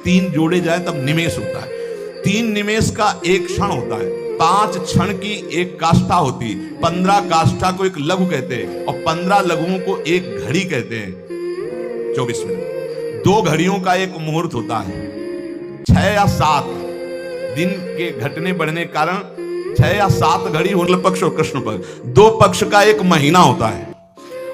तीन जोड़े जाए तब निमेष होता है। 3 निमेष का एक क्षण होता है, 5 क्षण की एक काष्ठा होती है, 15 काष्ठा को एक लघु कहते हैं और 15 लघुओं को एक घड़ी कहते हैं। 24 मिनट 2 घड़ियों का एक मुहूर्त होता है। 6 या 7 दिन के घटने बढ़ने कारण 6 या 7 घड़ी शुक्ल पक्ष और कृष्ण पक्ष, 2 पक्ष का एक महीना होता है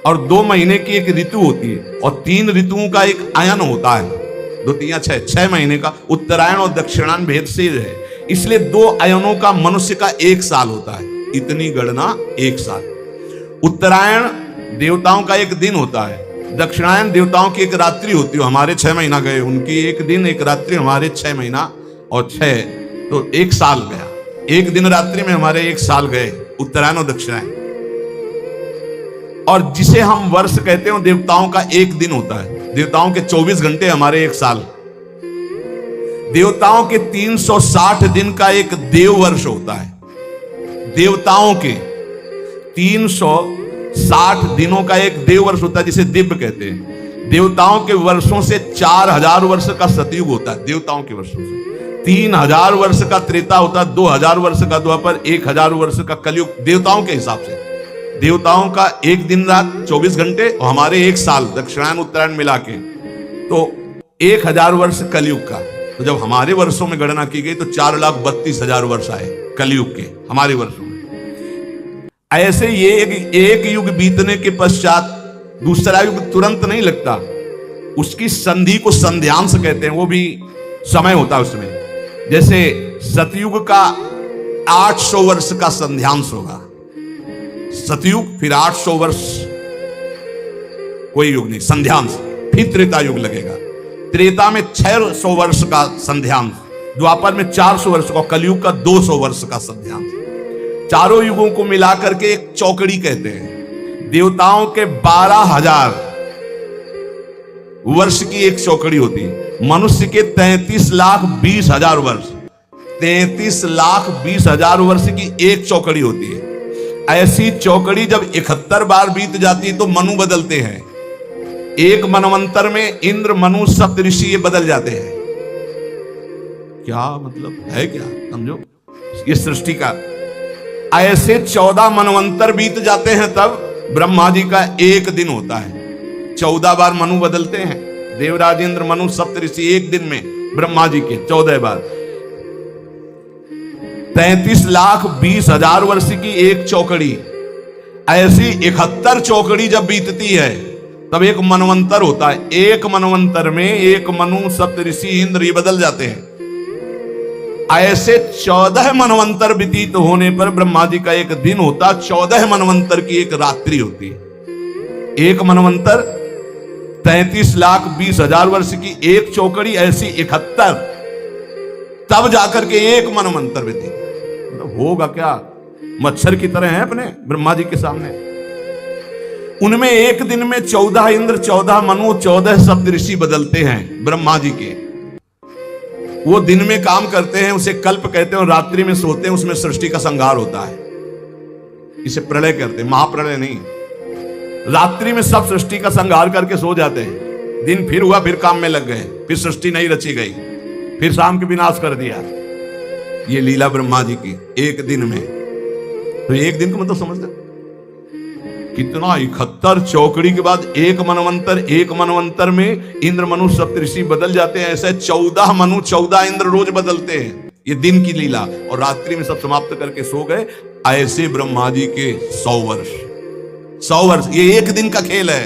और 2 महीने की एक ऋतु होती है और 3 ऋतुओं का एक अयन होता है। 2 3 6 महीने का उत्तरायण और दक्षिणायन भेद से है, इसलिए 2 अयनों का मनुष्य का 1 साल होता है। इतनी गणना 1 साल। उत्तरायण देवताओं का 1 दिन होता है, दक्षिणायन देवताओं की 1 रात्रि होती है। हमारे 6 महीना गए, उनकी 1 दिन 1 रात्रि, हमारे 6 महीना और 6 तो 1 साल गया। 1 दिन रात्रि में हमारे 1 साल गए, उत्तरायण और दक्षिणायन। और जिसे हम वर्ष कहते हैं देवताओं का 1 दिन होता है। देवताओं के 24 घंटे, हमारे 1 साल। देवताओं के 360 दिन का एक देव वर्ष होता है। देवताओं के 360 दिनों का एक देव वर्ष होता है, जिसे दिव्य कहते हैं। देवताओं के वर्षों से 4000 वर्ष का सतयुग होता है। देवताओं के वर्षों से 3000 वर्ष का त्रेता होता है, 2000 वर्ष का द्वापर, 1000 वर्ष का कलयुग। देवताओं के हिसाब से देवताओं का 1 दिन रात 24 घंटे और हमारे 1 साल दक्षिणायन उत्तरायण मिला के, तो 1000 वर्ष कलयुग का। तो जब हमारे वर्षों में गणना की गई तो 4,32,000 वर्ष आए कलयुग के हमारे वर्षों में। ऐसे ये एक युग बीतने के पश्चात दूसरा युग तुरंत नहीं लगता, उसकी संधि को संध्यांश कहते हैं, वो भी समय होता है उसमें। जैसे सतयुग का 800 वर्ष का संध्यांश होगा, सतयुग, फिर 800 वर्ष कोई युग नहीं संध्यांश, फिर त्रेता युग लगेगा। त्रेता में 600 वर्ष का संध्यांश, द्वापर में 400 वर्ष का, कलयुग का 200 वर्ष का संध्यांश। चारों युगों को मिलाकर के एक चौकड़ी कहते हैं। देवताओं के 12,000 वर्ष की एक चौकड़ी होती है, मनुष्य के 33,20,000 वर्ष, 33,20,000 वर्ष की एक चौकड़ी होती है। ऐसी चौकड़ी जब 71 बार बीत जाती है तो मनु बदलते हैं। एक मनवंतर में इंद्र, मनु, सप्तऋषि ये बदल जाते हैं। क्या मतलब है, क्या समझो ये सृष्टि का। ऐसे 14 मनवंतर बीत जाते हैं तब ब्रह्मा जी का 1 दिन होता है। 14 बार मनु बदलते हैं, देवराज, इंद्र, मनु, सप्तऋषि, 1 दिन में ब्रह्मा जी के 14 बार। 33,20,000 वर्ष की एक चौकड़ी। ऐसी 71 चौकड़ी जब बीतती है तब एक मनवंतर होता है। एक मनवंतर में 1 मनु, सप्तऋषि, इंद्र ये बदल जाते हैं। ऐसे 14 मनवंतर व्यतीत होने पर ब्रह्मा जी का 1 दिन होता, 14 मनवंतर की एक रात्रि होती है। एक मनवंतर 33,20,000 वर्ष की एक चौकड़ी, ऐसी 71, तब जाकर के 1 मनवंतर व्यतीत। होगा क्या, मच्छर की तरह है अपने ब्रह्मा जी के सामने। उनमें 1 दिन में 14 इंद्र, 14 मनु, 14 सप्तऋषि बदलते हैं ब्रह्मा जी के। वो दिन में काम करते हैं, उसे कल्प कहते हैं, और रात्रि में सोते हैं, उसमें सृष्टि का संहार होता है। इसे प्रलय कहते हैं, महाप्रलय नहीं। रात्रि में सब सृष्टि का संहार करके सो जाते हैं, दिन फिर हुआ, फिर काम में लग गए, फिर सृष्टि नहीं रची गई, फिर शाम के विनाश कर दिया। ये लीला ब्रह्मा जी की 1 दिन में। तो 1 दिन को मतलब समझते कितना, 71 चौकड़ी के बाद 1 मनवंतर, 1 मनवंतर में इंद्र, मनु, सप्तऋषि बदल जाते हैं। ऐसे 14 मनु, 14 इंद्र रोज बदलते हैं। ये दिन की लीला, और रात्रि में सब समाप्त करके सो गए। ऐसे ब्रह्मा जी के 100 वर्ष, 100 वर्ष, ये 1 दिन का खेल है।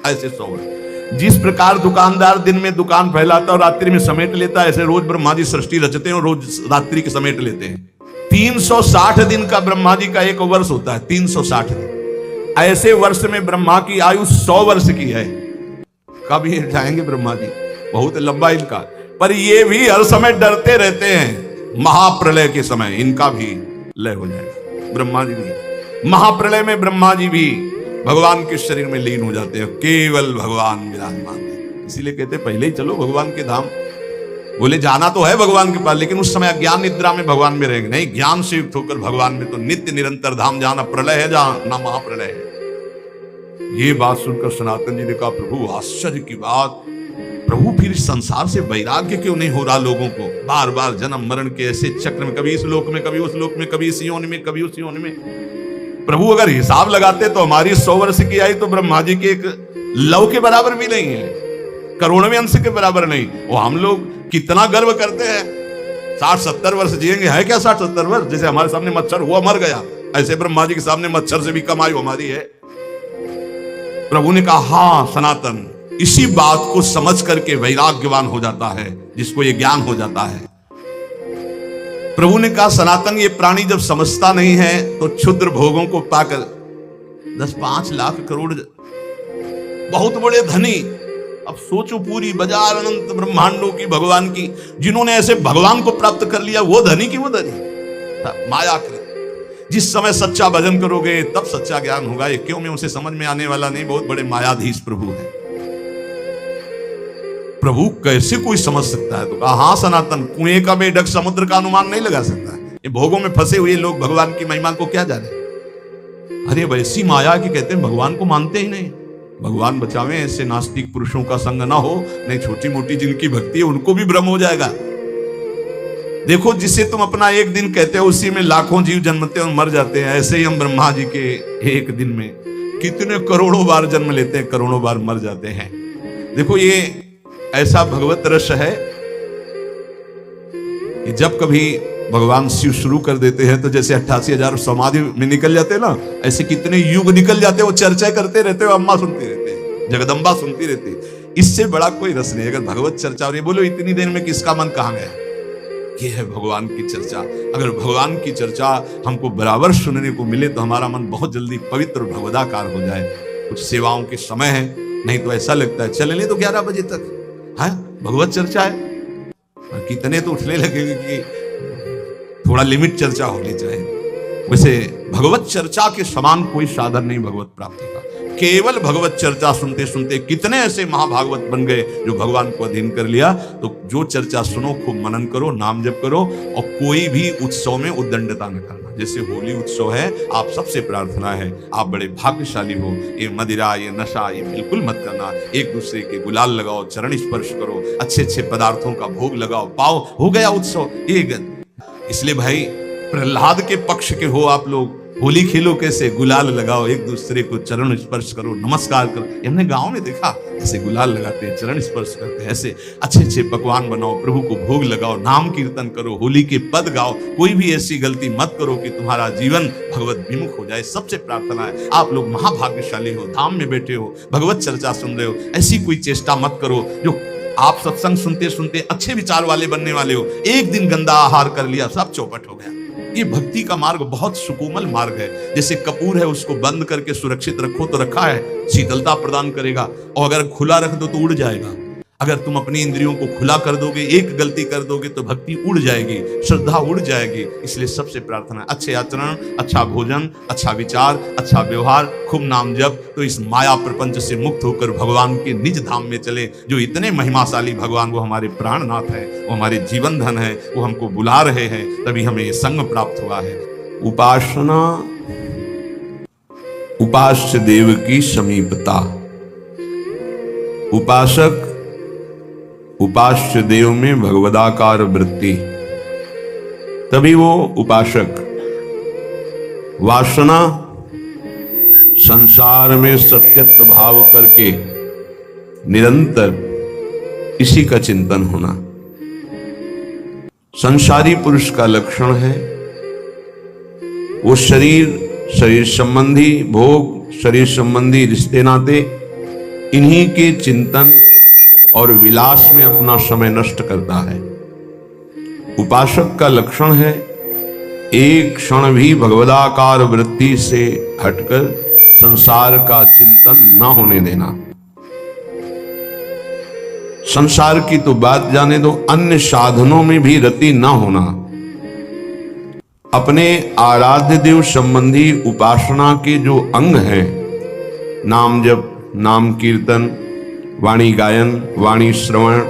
ऐसे 100 वर्ष। जिस प्रकार दुकानदार दिन में दुकान फैलाता और रात्रि में समेट लेता है, ऐसे रोज ब्रह्मा जी सृष्टि रचते हैं और रोज रात्रि के समेट लेते हैं। 360 दिन का ब्रह्मा जी का 1 वर्ष होता है, 360 दिन। ऐसे वर्ष में ब्रह्मा की आयु 100 वर्ष की है। कब ये जाएंगे ब्रह्मा जी, बहुत लंबा इनका। पर ये भी हर समय डरते रहते हैं महाप्रलय के समय इनका भी लय हो जाएगा। ब्रह्मा जी भी महाप्रलय में, ब्रह्मा जी भी भगवान के शरीर में लीन हो जाते हैं, केवल भगवान विराजमान है। इसीलिए कहते हैं पहले ही चलो भगवान के धाम। बोले जाना तो है भगवान के पास, लेकिन उस समय अज्ञान निद्रा में भगवान में रहेंगे नहीं, ज्ञान से युक्त होकर भगवान में तो नित्य निरंतर धाम जाना। प्रलय है जहां, ना महाप्रलय है। ये बात सुनकर सनातन जी ने कहा, प्रभु आश्चर्य की बात, प्रभु फिर इस संसार से वैराग्य क्यों नहीं हो रहा लोगों को? बार बार जन्म मरण के ऐसे चक्र में, कभी इस लोक में, कभी उस लोक में, कभी इस योनि में, कभी उस योनि में। प्रभु अगर हिसाब लगाते तो हमारी 100 वर्ष की आयु तो ब्रह्मा जी के एक लव के बराबर भी नहीं है, करोड़वें अंश के बराबर नहीं। वो हम लोग कितना गर्व करते हैं, 60-70 वर्ष जिएंगे। है क्या 60-70 वर्ष? जैसे हमारे सामने मच्छर हुआ मर गया, ऐसे ब्रह्मा जी के सामने मच्छर से भी कम आयु हमारी है। प्रभु ने कहा हाँ सनातन, इसी बात को समझ करके वैराग्यवान हो जाता है, जिसको ये ज्ञान हो जाता है। प्रभु ने कहा सनातन, ये प्राणी जब समझता नहीं है तो क्षुद्र भोगों को पाकर 10-5 लाख करोड़ बहुत बड़े धनी, अब सोचो पूरी बाजार अनंत ब्रह्मांडों की भगवान की, जिन्होंने ऐसे भगवान को प्राप्त कर लिया, वो धनी की वो धनी मायाकृत। जिस समय सच्चा भजन करोगे तब सच्चा ज्ञान होगा। ये क्यों में उसे समझ में आने वाला नहीं, बहुत बड़े मायाधीश प्रभु है। प्रभु कैसे कोई समझ सकता है? तो कहा हाँ सनातन, कुएं का बेढक समुद्र का अनुमान नहीं लगा सकता। ये भोगों में फंसे हुए लोग भगवान की महिमा को क्या जाने? अरे वैसी माया की कहते हैं भगवान को मानते ही नहीं। भगवान बचावे ऐसे नास्तिक पुरुषों का संग ना हो, नहीं छोटी मोटी जिनकी भक्ति है उनको भी भ्रम हो जाएगा। देखो, जिसे तुम अपना एक दिन कहते हो उसी में लाखों जीव जन्मते और मर जाते हैं। ऐसे ही हम ब्रह्मा जी के एक दिन में कितने करोड़ों बार जन्म लेते हैं, करोड़ों बार मर जाते हैं। देखो, ये ऐसा भगवत रस है कि जब कभी भगवान शिव शुरू कर देते हैं तो जैसे 88,000 समाधि में निकल जाते हैं ना, ऐसे कितने युग निकल जाते हैं, वो चर्चा करते रहते हो, अम्मा सुनती रहते हैं, जगदम्बा सुनती रहती है। इससे बड़ा कोई रस नहीं। अगर भगवत चर्चा हो रही है, बोलो इतनी देर में किसका मन कहाँ गया? ये है भगवान की चर्चा। अगर भगवान की चर्चा हमको बराबर सुनने को मिले तो हमारा मन बहुत जल्दी पवित्र भगवदाकार हो जाए। कुछ सेवाओं के समय है, नहीं तो ऐसा लगता है चले ले तो 11 बजे तक है भगवत चर्चा है, और कितने तो उठने लगेंगे कि थोड़ा लिमिट चर्चा होनी चाहिए। वैसे भगवत चर्चा के समान कोई साधन नहीं भगवत प्राप्ति का। केवल भगवत चर्चा सुनते सुनते कितने ऐसे महाभागवत बन गए जो भगवान को अधीन कर लिया। तो जो चर्चा सुनो, खूब मनन करो, नाम जप करो, और कोई भी उत्सव में उद्दंडता न करना। जैसे होली उत्सव है, आप सबसे प्रार्थना है, आप बड़े भाग्यशाली हो। ये मदिरा, ये नशा, ये बिल्कुल मत करना। एक दूसरे के गुलाल लगाओ, चरण स्पर्श करो, अच्छे अच्छे पदार्थों का भोग लगाओ, पाओ, हो गया उत्सव। इसलिए भाई प्रहलाद के पक्ष के हो आप लोग। होली खेलो कैसे, गुलाल लगाओ, एक दूसरे को चरण स्पर्श करो, नमस्कार करो। हमने गांव में देखा ऐसे गुलाल लगाते हैं, चरण स्पर्श करते हैं, ऐसे अच्छे अच्छे पकवान बनाओ, प्रभु को भोग लगाओ, नाम कीर्तन करो, होली के पद गाओ। कोई भी ऐसी गलती मत करो कि तुम्हारा जीवन भगवत विमुख हो जाए। सबसे प्रार्थना है, आप लोग महाभाग्यशाली हो, धाम में बैठे हो, भगवत चर्चा सुन रहे हो। ऐसी कोई चेष्टा मत करो जो आप सत्संग सुनते सुनते अच्छे विचार वाले बनने वाले हो, एक दिन गंदा आहार कर लिया, सब चौपट हो गया। ये भक्ति का मार्ग बहुत सुकोमल मार्ग है। जैसे कपूर है, उसको बंद करके सुरक्षित रखो तो रखा है, शीतलता प्रदान करेगा, और अगर खुला रख दो तो उड़ जाएगा। अगर तुम अपनी इंद्रियों को खुला कर दोगे, एक गलती कर दोगे तो भक्ति उड़ जाएगी, श्रद्धा उड़ जाएगी। इसलिए सबसे प्रार्थना है, अच्छे आचरण, अच्छा भोजन, अच्छा विचार, अच्छा व्यवहार, खूब नाम जप, तो इस माया प्रपंच से मुक्त होकर भगवान के निज धाम में चले। जो इतने महिमाशाली भगवान, वो हमारे प्राणनाथ है, वो हमारे जीवन धन है, वो हमको बुला रहे हैं, तभी हमें ये संग प्राप्त हुआ है। उपासना, उपास्य देव की समीपता। उपासक, उपास्य देव में भगवदाकार वृत्ति, तभी वो उपासक। वासना, संसार में सत्यत्व भाव करके निरंतर इसी का चिंतन होना संसारी पुरुष का लक्षण है। वो शरीर संबंधी भोग, शरीर संबंधी रिश्ते नाते, इन्हीं के चिंतन और विलास में अपना समय नष्ट करता है। उपासक का लक्षण है एक क्षण भी भगवदाकार वृत्ति से हटकर संसार का चिंतन न होने देना। संसार की तो बात जाने दो, अन्य साधनों में भी रति न होना। अपने आराध्य देव संबंधी उपासना के जो अंग हैं, नाम जप, नाम कीर्तन, वाणी गायन, वाणी श्रवण,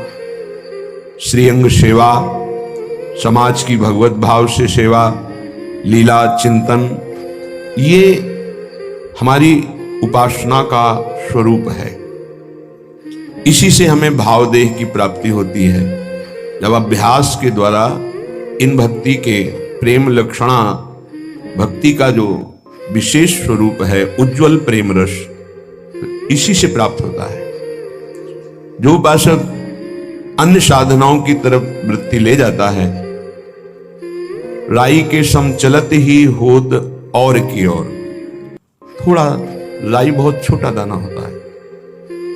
श्रीअंग सेवा, समाज की भगवत भाव से सेवा, लीला चिंतन, ये हमारी उपासना का स्वरूप है। इसी से हमें भावदेह की प्राप्ति होती है। जब अभ्यास के द्वारा इन भक्ति के प्रेम लक्षणा, भक्ति का जो विशेष स्वरूप है उज्जवल प्रेम रस, इसी से प्राप्त होता है। जो उपासक अन्य साधनाओं की तरफ वृत्ति ले जाता है, राई के सम चलत ही होत और की ओर। थोड़ा राई बहुत छोटा दाना होता है,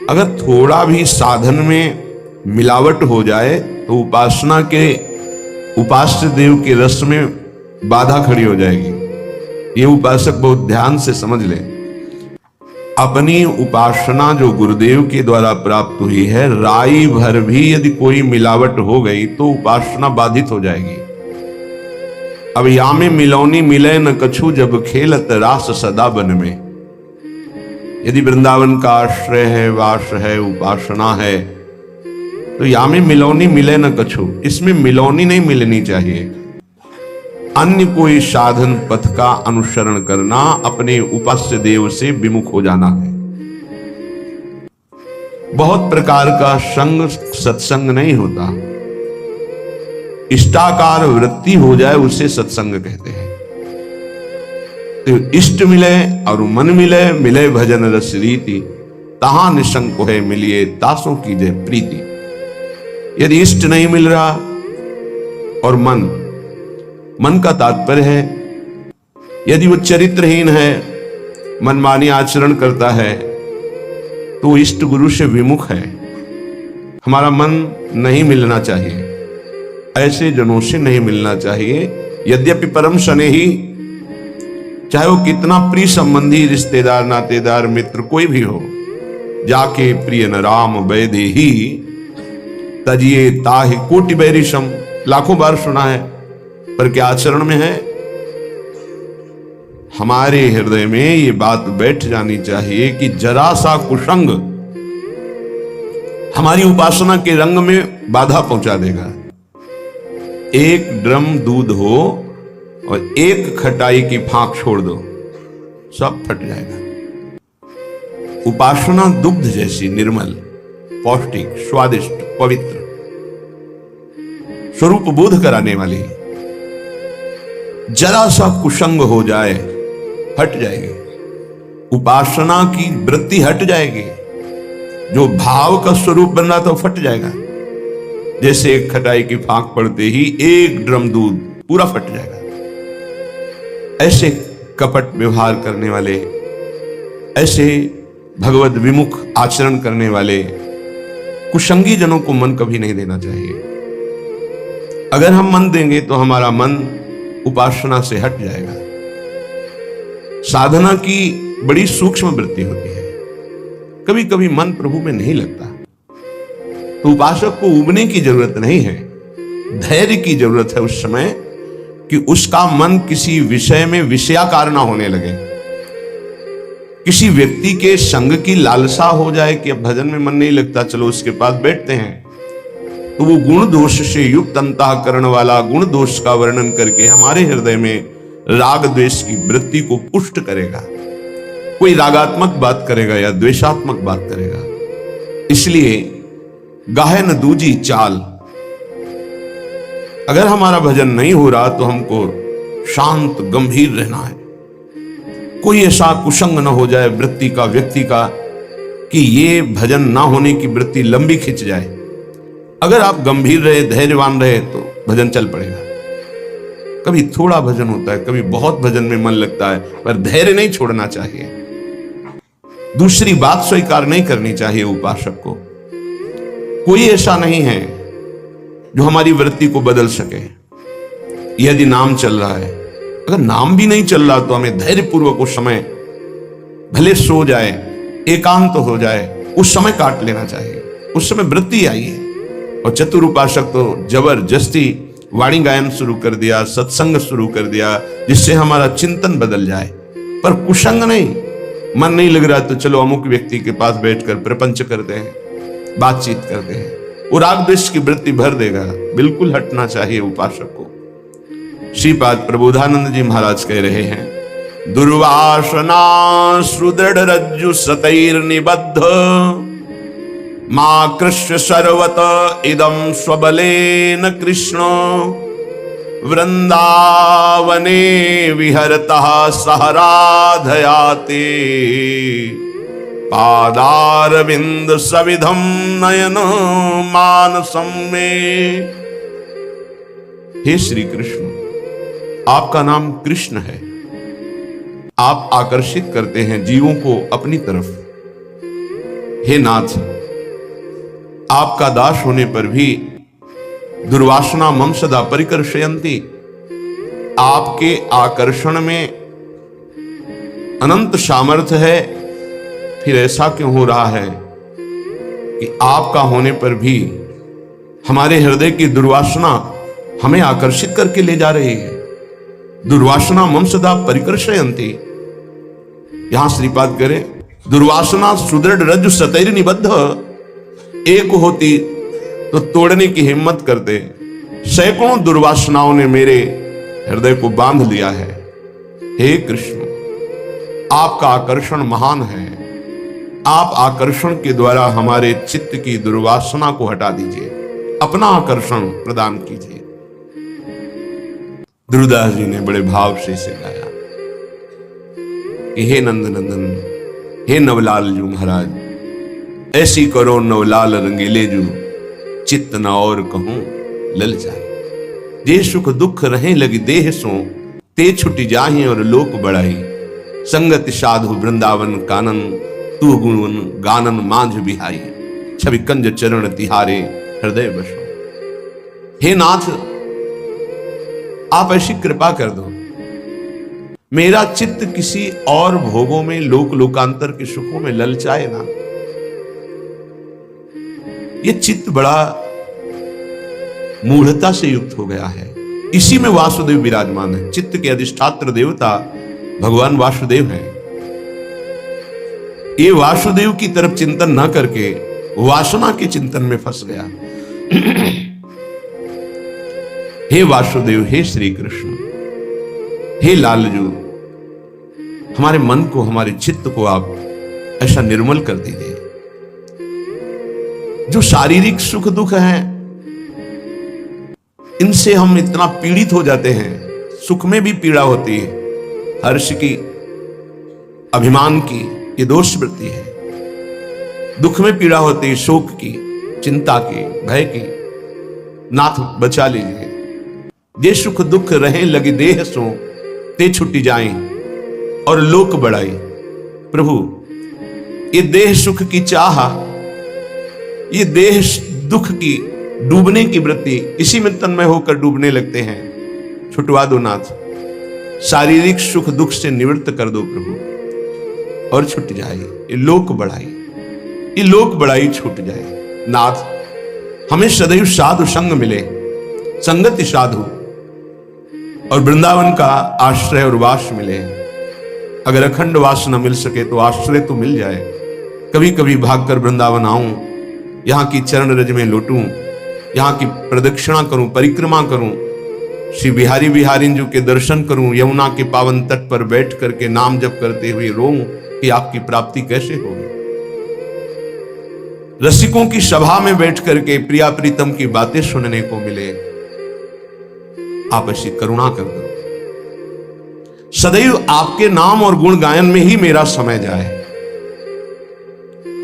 अगर थोड़ा भी साधन में मिलावट हो जाए तो उपासना के उपास्य देव के रस में बाधा खड़ी हो जाएगी। ये उपासक बहुत ध्यान से समझ ले। अपनी उपासना जो गुरुदेव के द्वारा प्राप्त हुई है, राई भर भी यदि कोई मिलावट हो गई तो उपासना बाधित हो जाएगी। अब या में मिलौनी मिले न कछु, जब खेलत रास सदा बन में। यदि वृंदावन का आश्रय है, वास है, उपासना है, तो या में मिलौनी मिले न कछु, इसमें मिलौनी नहीं मिलनी चाहिए। अन्य कोई साधन पथ का अनुसरण करना, अपने उपास्य देव से विमुख हो जाना है। बहुत प्रकार का संग सत्संग नहीं होता, इष्टाकार वृत्ति हो जाए उसे सत्संग कहते हैं। तो इष्ट मिले और मन मिले, मिले भजन रस रीति, तहां निशंक है मिलिए तासों की जय प्रीति। यदि इष्ट नहीं मिल रहा और मन का तात्पर्य है, यदि वो चरित्रहीन है, मनमानी आचरण करता है, तो इष्ट गुरु से विमुख है। हमारा मन नहीं मिलना चाहिए, ऐसे जनों से नहीं मिलना चाहिए। यद्यपि परम स्नेही, चाहे वो कितना प्रिय संबंधी, रिश्तेदार, नातेदार, मित्र कोई भी हो, जाके प्रिय न राम वैदे ही तजिए ताहि कोटि बैरिशम, लाखों बार सुना है, पर क्या आचरण में है? हमारे हृदय में ये बात बैठ जानी चाहिए कि जरा सा कुसंग हमारी उपासना के रंग में बाधा पहुंचा देगा। एक ड्रम दूध हो और एक खटाई की फांक छोड़ दो, सब फट जाएगा। उपासना दुग्ध जैसी निर्मल, पौष्टिक, स्वादिष्ट, पवित्र, स्वरूप बोध कराने वाली, जरा सा कुसंग हो जाए हट जाएगी, उपासना की वृत्ति हट जाएगी, जो भाव का स्वरूप बन रहा था वो फट जाएगा। जैसे एक खटाई की फांक पड़ते ही एक ड्रम दूध पूरा फट जाएगा। ऐसे कपट व्यवहार करने वाले, ऐसे भगवत विमुख आचरण करने वाले कुसंगी जनों को मन कभी नहीं देना चाहिए। अगर हम मन देंगे तो हमारा मन उपासना से हट जाएगा। साधना की बड़ी सूक्ष्म वृत्ति होती है, कभी कभी मन प्रभु में नहीं लगता, तो उपासक को उबने की जरूरत नहीं है, धैर्य की जरूरत है उस समय कि उसका मन किसी विषय में विषयाकार ना होने लगे। किसी व्यक्ति के संग की लालसा हो जाए कि अब भजन में मन नहीं लगता, चलो उसके पास बैठते हैं, तो वो गुण दोष से युक्त अंतःकरण वाला गुण दोष का वर्णन करके हमारे हृदय में राग द्वेष की वृत्ति को पुष्ट करेगा। कोई रागात्मक बात करेगा या द्वेषात्मक बात करेगा। इसलिए गाहे न दूजी चाल। अगर हमारा भजन नहीं हो रहा तो हमको शांत गंभीर रहना है। कोई ऐसा कुसंग न हो जाए वृत्ति का, व्यक्ति का, कि ये भजन ना होने की वृत्ति लंबी खिंच जाए। अगर आप गंभीर रहे, धैर्यवान रहे तो भजन चल पड़ेगा। कभी थोड़ा भजन होता है, कभी बहुत भजन में मन लगता है, पर धैर्य नहीं छोड़ना चाहिए। दूसरी बात स्वीकार नहीं करनी चाहिए उपासक को। कोई ऐसा नहीं है जो हमारी वृत्ति को बदल सके। यदि नाम चल रहा है, अगर नाम भी नहीं चल रहा तो हमें धैर्यपूर्वक उस समय, भले सो जाए, एकांत हो जाए, उस समय काट लेना चाहिए। उस समय वृत्ति आई है। और चतुर उपासक तो जबरदस्ती वाणी गायन शुरू कर दिया, सत्संग शुरू कर दिया, जिससे हमारा चिंतन बदल जाए। पर कुसंग नहीं, मन नहीं लग रहा तो चलो अमुक व्यक्ति के पास बैठकर प्रपंच करते हैं, बातचीत करते हैं, वो राग द्वेष की वृत्ति भर देगा। बिल्कुल हटना चाहिए उपासक को। श्रीपाद प्रबोधानंद जी महाराज कह रहे हैं, दुर्वासना सुदृढ़ रज्जु सतैर निबद्ध मां कृष्ण सर्वत इदं स्वबलेन कृष्ण वृंदावने विहरतः सह राधयाते पादारविंद सविधम नयन मानसम में। हे श्री कृष्ण, आपका नाम कृष्ण है। आप आकर्षित करते हैं जीवों को अपनी तरफ। हे नाथ, आपका दास होने पर भी दुर्वासना मम सदा परिकर्षयन्ति। आपके आकर्षण में अनंत सामर्थ्य है, फिर ऐसा क्यों हो रहा है कि आपका होने पर भी हमारे हृदय की दुर्वासना हमें आकर्षित करके ले जा रही है। दुर्वासना मम सदा परिकर्षयन्ति। यहां श्रीपाद करें, दुर्वासना सुदृढ़ रज्जु सतैर निबद्ध, एक होती तो तोड़ने की हिम्मत करते। सैकड़ों दुर्वासनाओं ने मेरे हृदय को बांध लिया है। हे कृष्ण, आपका आकर्षण महान है। आप आकर्षण के द्वारा हमारे चित्त की दुर्वासना को हटा दीजिए, अपना आकर्षण प्रदान कीजिए। ध्रुवदास जी ने बड़े भाव से इसे गाया कि हे नंद नंदन, हे नवलाल जू महाराज, ऐसी करो नवलाल रंगीले जू, चित्त न और कहूं लल जाए। जे सुख दुख रहे लगी देह सो, ते छुटी जाहि और लोक बढ़ाई। संगति साधु वृंदावन कानन, तू गुण गानन मांझ बिहाई। छवि कंज चरण तिहारे हृदय बसो। हे नाथ, आप ऐसी कृपा कर दो, मेरा चित्त किसी और भोगों में, लोक लोकांतर के सुखों में ललचाए ना। ये चित्त बड़ा मूढ़ता से युक्त हो गया है। इसी में वासुदेव विराजमान है। चित्त के अधिष्ठात्र देवता भगवान वासुदेव हैं। ये वासुदेव की तरफ चिंतन न करके वासना के चिंतन में फंस गया। हे वासुदेव, हे श्री कृष्ण, हे लालजू, हमारे मन को, हमारे चित्त को आप ऐसा निर्मल कर दीजिए। जो शारीरिक सुख दुख हैं, इनसे हम इतना पीड़ित हो जाते हैं। सुख में भी पीड़ा होती है, हर्ष की, अभिमान की, ये दोष वृत्ति है। दुख में पीड़ा होती है, शोक की, चिंता की, भय की। नाथ बचा लीजिए। जे सुख दुख रहे लगी देह सो, ते छुट्टी जाए और लोक बढ़ाई। प्रभु, ये देह सुख की चाह, ये देह दुख की डूबने की वृत्ति, इसी में तन्मय होकर डूबने लगते हैं। छुटवा दो नाथ, शारीरिक सुख दुख से निवृत्त कर दो प्रभु, और छूट जाए ये लोक बढ़ाई, ये लोक बढ़ाई छूट जाए। नाथ, हमें सदैव साधु संग मिले, संगति साधु, और वृंदावन का आश्रय और वास मिले। अगर अखंड वास न मिल सके तो आश्रय तो मिल जाए। कभी कभी भागकर वृंदावन आऊं, यहाँ की चरण रज में लौटूं, यहाँ की प्रदक्षिणा करूं, परिक्रमा करूं, श्री बिहारी बिहारिंजू के दर्शन करूं, यमुना के पावन तट पर बैठ करके नाम जप करते हुए रोऊं कि आपकी प्राप्ति कैसे होगी। रसिकों की सभा में बैठ करके प्रिया प्रीतम की बातें सुनने को मिले। आप ऐसी करुणा कर दो। सदैव आपके नाम और गुण गायन में ही मेरा समय जाए।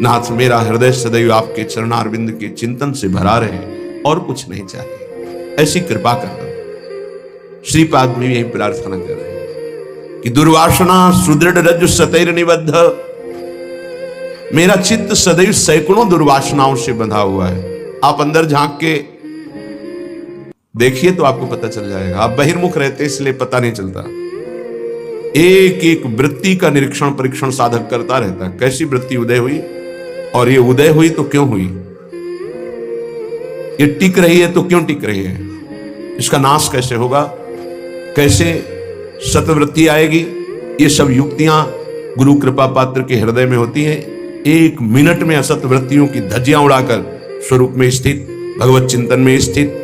नाथ, मेरा हृदय सदैव आपके चरणारविंद के चिंतन से भरा रहे, और कुछ नहीं चाहिए। ऐसी कृपा कर दो। श्रीपाद में यही प्रार्थना कर रहे हैं कि दुर्वासना सुदृढ़ रज्जु सतैर निबद्ध। मेरा चित्त सदैव सैकड़ों दुर्वासनाओं से बंधा हुआ है। आप अंदर झांक के देखिए तो आपको पता चल जाएगा। आप बहिर्मुख रहते इसलिए पता नहीं चलता। एक एक वृत्ति का निरीक्षण परीक्षण साधक करता रहता है। कैसी वृत्ति उदय हुई, और ये उदय हुई तो क्यों हुई, ये टिक रही है तो क्यों टिक रही है, इसका नाश कैसे होगा, कैसे सतवृत्ति आएगी। ये सब युक्तियां गुरु कृपा पात्र के हृदय में होती हैं। एक मिनट में असत वृत्तियों की धज्जियां उड़ाकर स्वरूप में स्थित, भगवत चिंतन में स्थित।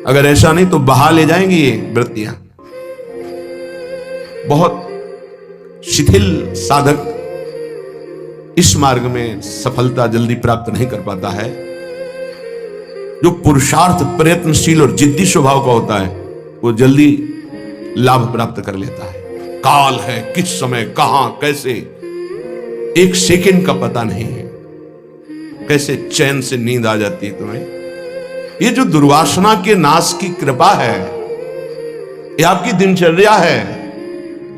अगर ऐसा नहीं तो बहा ले जाएंगी ये वृत्तियां। बहुत शिथिल साधक इस मार्ग में सफलता जल्दी प्राप्त नहीं कर पाता है। जो पुरुषार्थ, प्रयत्नशील और जिद्दी स्वभाव का होता है वो जल्दी लाभ प्राप्त कर लेता है। काल है, किस समय, कहां, कैसे, एक सेकंड का पता नहीं है। कैसे चैन से नींद आ जाती है तुम्हें। ये जो दुर्वासना के नाश की कृपा है, ये आपकी दिनचर्या है,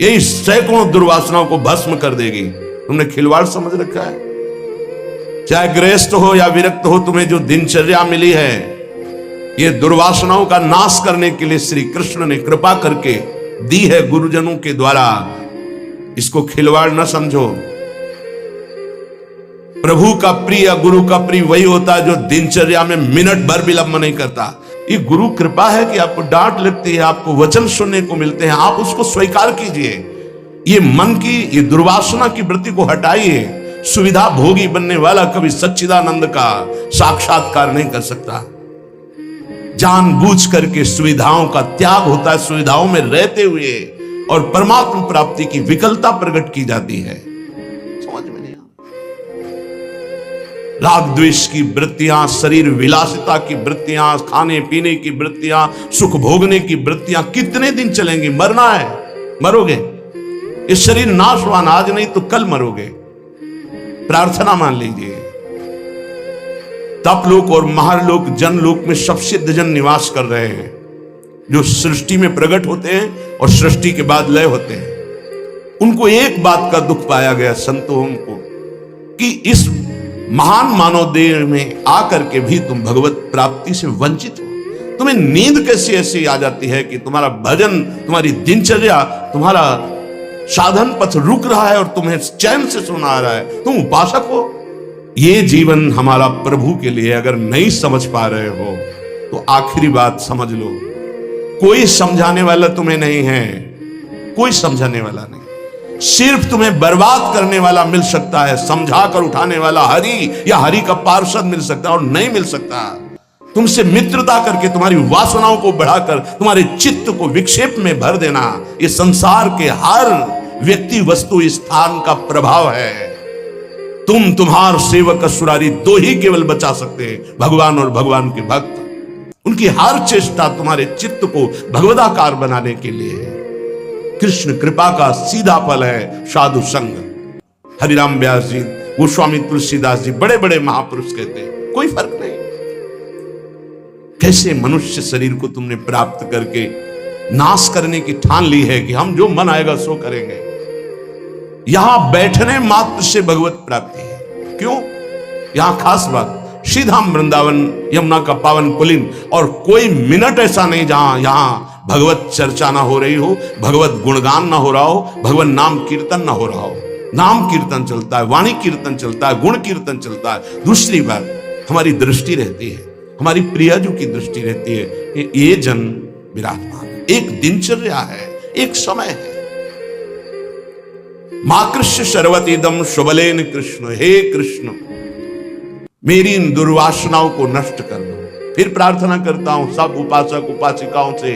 ये सैकड़ों दुर्वासनाओं को भस्म कर देगी। तुमने खिलवाड़ समझ रखा है। चाहे गृहस्थ हो या विरक्त हो, तुम्हें जो दिनचर्या मिली है, ये दुर्वासनाओं का नाश करने के लिए श्री कृष्ण ने कृपा करके दी है गुरुजनों के द्वारा। इसको खिलवाड़ न समझो। प्रभु का प्रिय, गुरु का प्रिय वही होता है जो दिनचर्या में मिनट भर विलंब नहीं करता। ये गुरु कृपा है कि आपको डांट लगती है, आपको वचन सुनने को मिलते हैं, आप उसको स्वीकार कीजिए। ये मन की, ये दुर्वासना की वृत्ति को हटाइए। सुविधा भोगी बनने वाला कभी सच्चिदानंद का साक्षात्कार नहीं कर सकता। जानबूझ करके सुविधाओं का त्याग होता है, सुविधाओं में रहते हुए, और परमात्मा प्राप्ति की विकलता प्रकट की जाती है। समझ में नहीं आता। राग द्वेष की वृत्तियां, शरीर विलासिता की वृत्तियां, खाने पीने की वृत्तियां, सुख भोगने की वृत्तियां कितने दिन चलेंगी? मरना है, मरोगे। इस शरीर नाशवान, आज नहीं तो कल मरोगे। प्रार्थना मान लीजिए। तपलोक और महालोक, जनलोक में सब सिद्धजन निवास कर रहे हैं, जो सृष्टि में प्रकट होते हैं और सृष्टि के बाद लय होते हैं। उनको एक बात का दुख पाया गया, संतों को, कि इस महान मानव देह में आकर के भी तुम भगवत प्राप्ति से वंचित हो। तुम्हें नींद कैसी ऐसी आ जाती है कि तुम्हारा भजन, तुम्हारी दिनचर्या, तुम्हारा साधन पथ रुक रहा है और तुम्हें चैन से सोना आ रहा है। तुम उपासक हो। ये जीवन हमारा प्रभु के लिए। अगर नहीं समझ पा रहे हो तो आखिरी बात समझ लो, कोई समझाने वाला तुम्हें नहीं है, कोई समझाने वाला नहीं। सिर्फ तुम्हें बर्बाद करने वाला मिल सकता है, समझा कर उठाने वाला हरि या हरि का पार्षद मिल सकता है, और नहीं मिल सकता। तुमसे मित्रता करके तुम्हारी वासनाओं को बढ़ाकर तुम्हारे चित्त को विक्षेप में भर देना, ये संसार के हर व्यक्ति, वस्तु, स्थान का प्रभाव है। तुम, तुम्हार सेवक असुरारी, दो ही केवल बचा सकते हैं, भगवान और भगवान के भक्त। उनकी हर चेष्टा तुम्हारे चित्त को भगवदाकार बनाने के लिए है। कृष्ण कृपा का सीधा फल है साधु संग। हरिराम व्यास जी, गोस्वामी तुलसीदास जी, बड़े बड़े महापुरुष कहते हैं कोई फर्क नहीं। कैसे मनुष्य शरीर को तुमने प्राप्त करके नाश करने की ठान ली है कि हम जो मन आएगा सो करेंगे। यहां बैठने मात्र से भगवत प्राप्ति है। क्यों? यहां खास बात, श्रीधाम वृंदावन यमुना का पावन पुलिन, और कोई मिनट ऐसा नहीं जहां यहां भगवत चर्चा ना हो रही हो, भगवत गुणगान ना हो रहा हो, भगवत नाम कीर्तन ना हो रहा हो। नाम कीर्तन चलता है, वाणी कीर्तन चलता है, गुण कीर्तन चलता है। दूसरी बात, हमारी दृष्टि रहती है, हमारी प्रियजू की दृष्टि रहती है कि ये जन विराजमान है। एक दिनचर्या है, एक समय है। मां कृष्ण सर्वतीदम शुभलेन कृष्ण, हे कृष्ण मेरी इन दुर्वासनाओं को नष्ट कर दो। फिर प्रार्थना करता हूं सब उपासक उपासिकाओं से,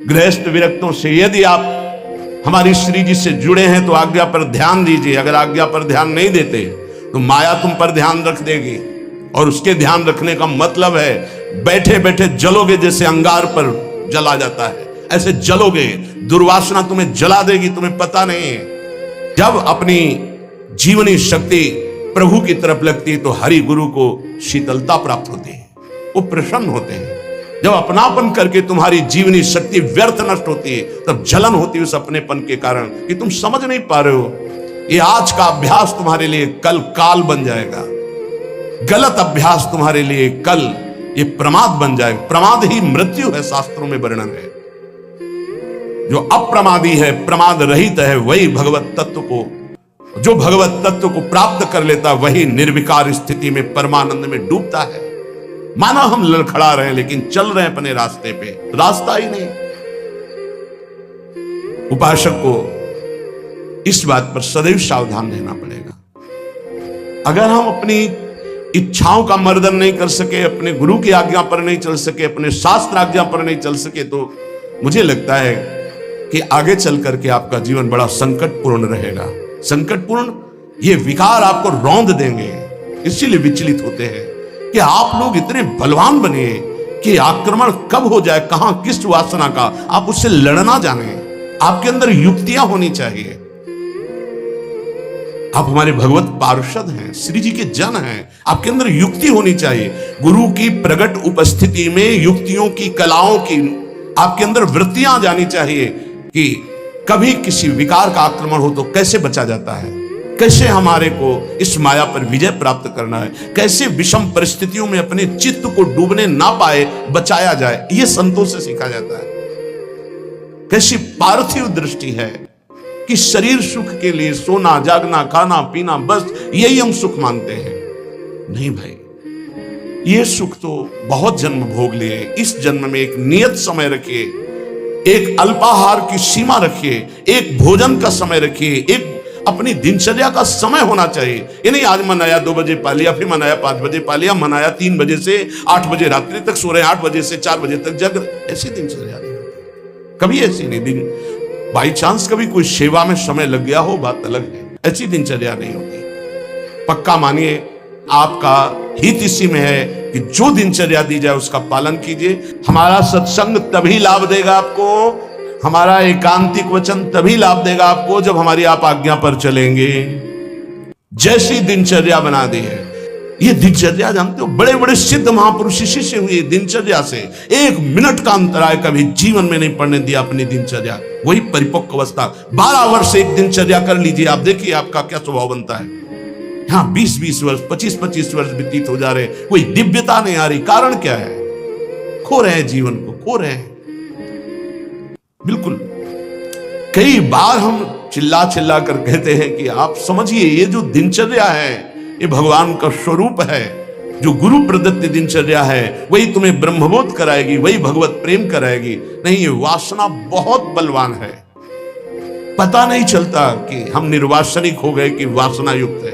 गृहस्थ विरक्तों से, यदि आप हमारी श्री जी से जुड़े हैं तो आज्ञा पर ध्यान दीजिए। अगर आज्ञा पर ध्यान नहीं देते तो माया तुम पर ध्यान रख देगी, और उसके ध्यान रखने का मतलब है बैठे बैठे जलोगे, जैसे अंगार पर जला जाता है, ऐसे जलोगे। दुर्वासना तुम्हें जला देगी, तुम्हें पता नहीं है। जब अपनी जीवनी शक्ति प्रभु की तरफ लगती है तो हरि गुरु को शीतलता प्राप्त होती है, वो प्रसन्न होते हैं। जब अपनापन करके तुम्हारी जीवनी शक्ति व्यर्थ नष्ट होती है, तब जलन होती है उस अपनेपन के कारण कि तुम समझ नहीं पा रहे हो। ये आज का अभ्यास तुम्हारे लिए कल काल बन जाएगा। गलत अभ्यास तुम्हारे लिए कल ये प्रमाद बन जाएगा। प्रमाद ही मृत्यु है, शास्त्रों में वर्णन है। जो अप्रमादी है, प्रमाद रहित है, वही भगवत तत्व को, जो भगवत तत्व को प्राप्त कर लेता, वही निर्विकार स्थिति में परमानंद में डूबता है। माना हम लड़खड़ा रहे हैं लेकिन चल रहे हैं अपने रास्ते पे, रास्ता ही नहीं। उपासक को इस बात पर सदैव सावधान रहना पड़ेगा। अगर हम अपनी इच्छाओं का मर्दन नहीं कर सके, अपने गुरु की आज्ञा पर नहीं चल सके, अपने शास्त्र आज्ञा पर नहीं चल सके, तो मुझे लगता है कि आगे चल करके आपका जीवन बड़ा संकटपूर्ण रहेगा। संकटपूर्ण ये विकार आपको रौंद देंगे, इसीलिए विचलित होते हैं कि आप लोग इतने बलवान बने कि आक्रमण कब हो जाए, कहां किस वासना का, आप उससे लड़ना जाने। आपके अंदर युक्तियां होनी चाहिए। आप हमारे भगवत पार्षद हैं, श्री जी के जन हैं, आपके अंदर युक्ति होनी चाहिए। गुरु की प्रकट उपस्थिति में युक्तियों की, कलाओं की आपके अंदर वृत्तियां जानी चाहिए कि कभी किसी विकार का आक्रमण हो तो कैसे बचा जाता है, कैसे हमारे को इस माया पर विजय प्राप्त करना है, कैसे विषम परिस्थितियों में अपने चित्त को डूबने ना पाए बचाया जाए। यह संतों से सीखा जाता है। कैसी पार्थिव दृष्टि है कि शरीर सुख के लिए सोना, जागना, खाना, पीना, बस यही हम सुख मानते हैं। नहीं भाई, ये सुख तो बहुत जन्म भोग लिए। इस जन्म में एक नियत समय रखिए, एक अल्पाहार की सीमा रखिए, एक भोजन का समय रखिए, एक अपनी दिनचर्या का समय होना चाहिए। ये नहीं आज मनाया 2 बजे पा लिया, फिर मनाया 5 बजे पा लिया, मनाया 3 बजे से 8 बजे रात्रि तक सो रहे, 8 बजे से 4 बजे तक जग रहे। ऐसी दिनचर्या नहीं होती, कभी ऐसी नहीं। दिन बाई चांस कभी कोई सेवा में समय लग गया हो, बात अलग है, ऐसी दिनचर्या नहीं होती। पक्का मानिए, आपका हित इसी में है कि जो दिनचर्या दी जाए उसका पालन कीजिए। हमारा सत्संग तभी लाभ देगा आपको, हमारा एकांतिक वचन तभी लाभ देगा आपको जब हमारी आप आज्ञा पर चलेंगे। जैसी दिनचर्या बना दी है, ये दिनचर्या जानते हो, बड़े बड़े सिद्ध महापुरुष इसी से हुए, दिनचर्या से। 1 मिनट का अंतराय कभी जीवन में नहीं पड़ने दिया अपनी दिनचर्या। वही परिपक्व अवस्था। 12 वर्ष एक दिनचर्या कर लीजिए, आप देखिए आपका क्या स्वभाव बनता है। यहाँ 20-20 वर्ष, 25-25 वर्ष व्यतीत हो जा रहे, कोई दिव्यता नहीं आ रही। कारण क्या है? खो रहे हैं जीवन को, खो रहे हैं। बिल्कुल कई बार हम चिल्ला चिल्ला कर कहते हैं कि आप समझिए, ये जो दिनचर्या है ये भगवान का स्वरूप है। जो गुरु प्रदत्त दिनचर्या है वही तुम्हें ब्रह्मबोध कराएगी, वही भगवत प्रेम कराएगी। नहीं, ये वासना बहुत बलवान है, पता नहीं चलता कि हम निर्वासनिक हो गए कि वासना युक्त है।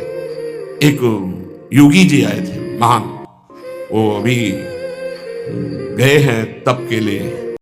एक योगी जी आए थे महान, वो अभी गए हैं तप के लिए।